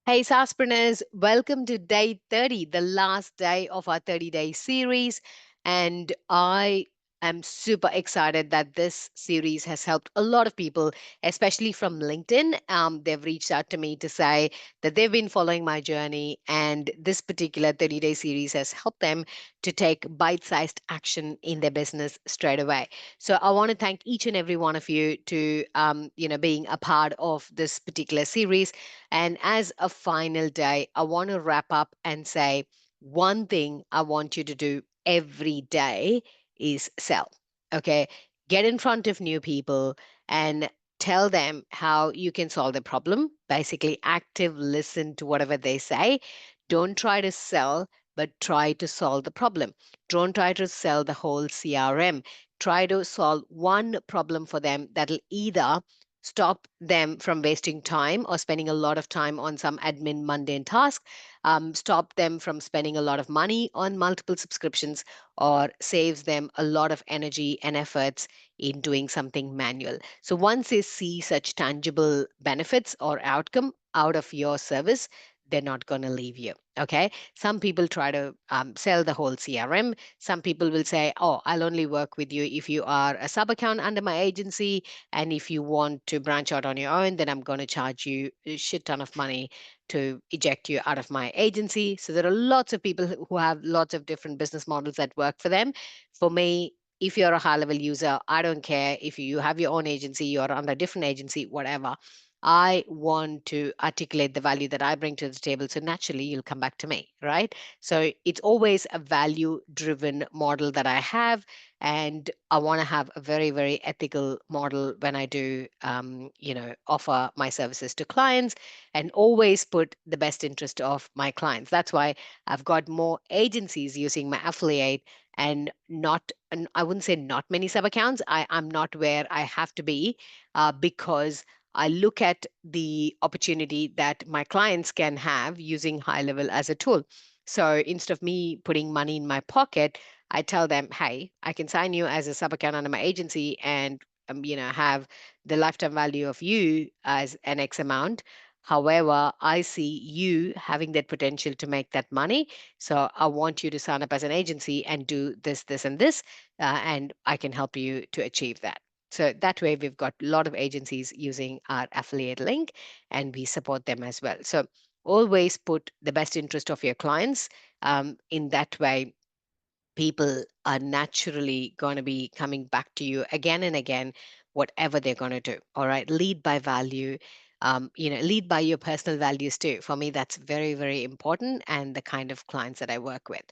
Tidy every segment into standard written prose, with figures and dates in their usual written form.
Hey, Saspreneurs, welcome to day 30, the last day of our 30-day series. And I am super excited that this series has helped a lot of people, especially from LinkedIn. They've reached out to me to say that they've been following my journey, and this particular 30-day series has helped them to take bite-sized action in their business straight away. So I want to thank each and every one of you to, being a part of this particular series. And as a final day, I want to wrap up and say one thing I want you to do every day is sell. Okay. Get in front of new people and tell them how you can solve the problem. Basically, active listen to whatever they say. Don't try to sell, but try to solve the problem. Don't try to sell the whole CRM. Try to solve one problem for them that'll either stop them from wasting time or spending a lot of time on some admin mundane task, stop them from spending a lot of money on multiple subscriptions, or saves them a lot of energy and efforts in doing something manual. So once they see such tangible benefits or outcome out of your service, they're not going to leave you. Okay. Some people try to sell the whole CRM. Some people will say, oh, I'll only work with you if you are a sub account under my agency, and if you want to branch out on your own, then I'm going to charge you a shit ton of money to eject you out of my agency. So there are lots of people who have lots of different business models that work for them. For me, if you're a high level user, I don't care if you have your own agency, you're under a different agency, whatever. I want to articulate the value that I bring to the table. So naturally, you'll come back to me, right? So it's always a value driven model that I have, and I want to have a very, very ethical model when I do offer my services to clients, and always put the best interest of my clients. That's why I've got more agencies using my affiliate, and I wouldn't say not many sub accounts. I'm not where I have to be, because I look at the opportunity that my clients can have using high level as a tool. So instead of me putting money in my pocket, I tell them, hey, I can sign you as a sub account under my agency, and have the lifetime value of you as an X amount. However, I see you having that potential to make that money. So I want you to sign up as an agency and do this, this, and this, and I can help you to achieve that. So that way, we've got a lot of agencies using our affiliate link, and we support them as well. So always put the best interest of your clients. In that way, people are naturally going to be coming back to you again and again, whatever they're going to do. All right. Lead by value. Lead by your personal values too. For me, that's very, very important, and the kind of clients that I work with.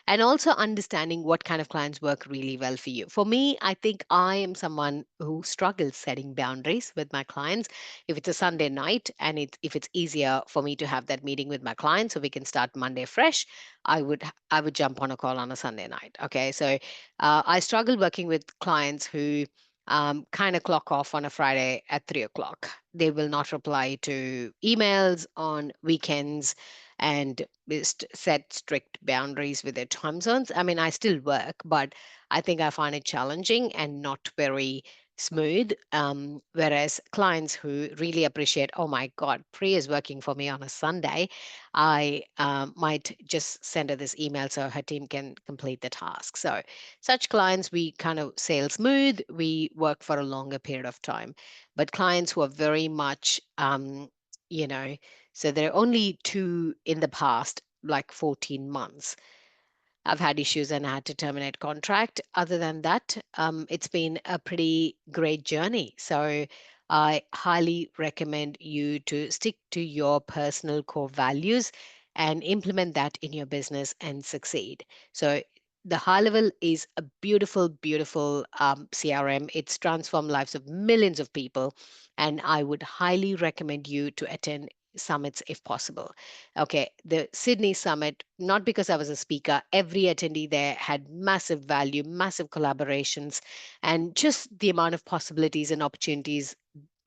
And also understanding what kind of clients work really well for you. For me, I think I am someone who struggles setting boundaries with my clients. If it's a Sunday night and if it's easier for me to have that meeting with my client so we can start Monday fresh, I would jump on a call on a Sunday night. Okay, so I struggle working with clients who kind of clock off on a Friday at 3 o'clock. They will not reply to emails on weekends, and set strict boundaries with their time zones. I mean, I still work, but I think I find it challenging and not very smooth. Whereas clients who really appreciate, oh my God, Priya is working for me on a Sunday, I might just send her this email so her team can complete the task. So, such clients, we kind of sail smooth, we work for a longer period of time. But clients who are very much, you know, so there are only two in the past, like 14 months. I've had issues and I had to terminate contract. Other than that, it's been a pretty great journey. So I highly recommend you to stick to your personal core values and implement that in your business and succeed. So the high level is a beautiful, beautiful CRM. It's transformed lives of millions of people, and I would highly recommend you to attend summits if possible. Okay, the Sydney Summit, not because I was a speaker, every attendee there had massive value, massive collaborations, and just the amount of possibilities and opportunities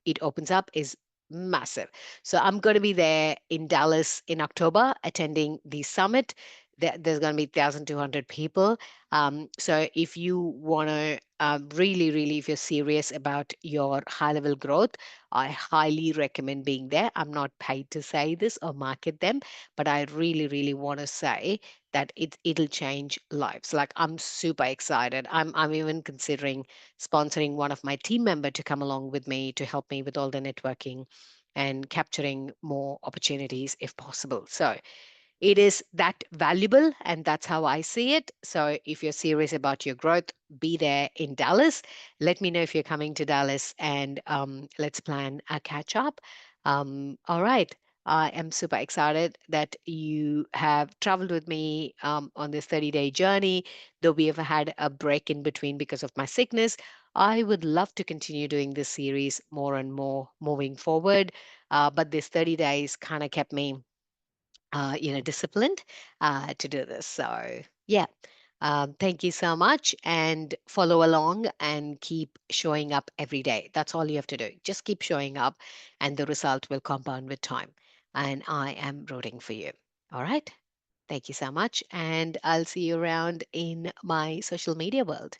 it opens up is massive. So I'm going to be there in Dallas in October attending the summit. there's going to be 1,200 people. So if you want to really, really, if you're serious about your high level growth, I highly recommend being there. I'm not paid to say this or market them, but I really, really want to say that it'll change lives. Like I'm super excited. I'm even considering sponsoring one of my team member to come along with me to help me with all the networking and capturing more opportunities if possible. So it is that valuable, and that's how I see it. So if you're serious about your growth, be there in Dallas. Let me know if you're coming to Dallas, and let's plan a catch up. All right. I am super excited that you have traveled with me on this 30-day journey. Though we have had a break in between because of my sickness, I would love to continue doing this series more and more moving forward. But this 30 days kind of kept me disciplined to do this. So, yeah, thank you so much and follow along and keep showing up every day. That's all you have to do. Just keep showing up, and the result will compound with time. And I am rooting for you. All right. Thank you so much. And I'll see you around in my social media world.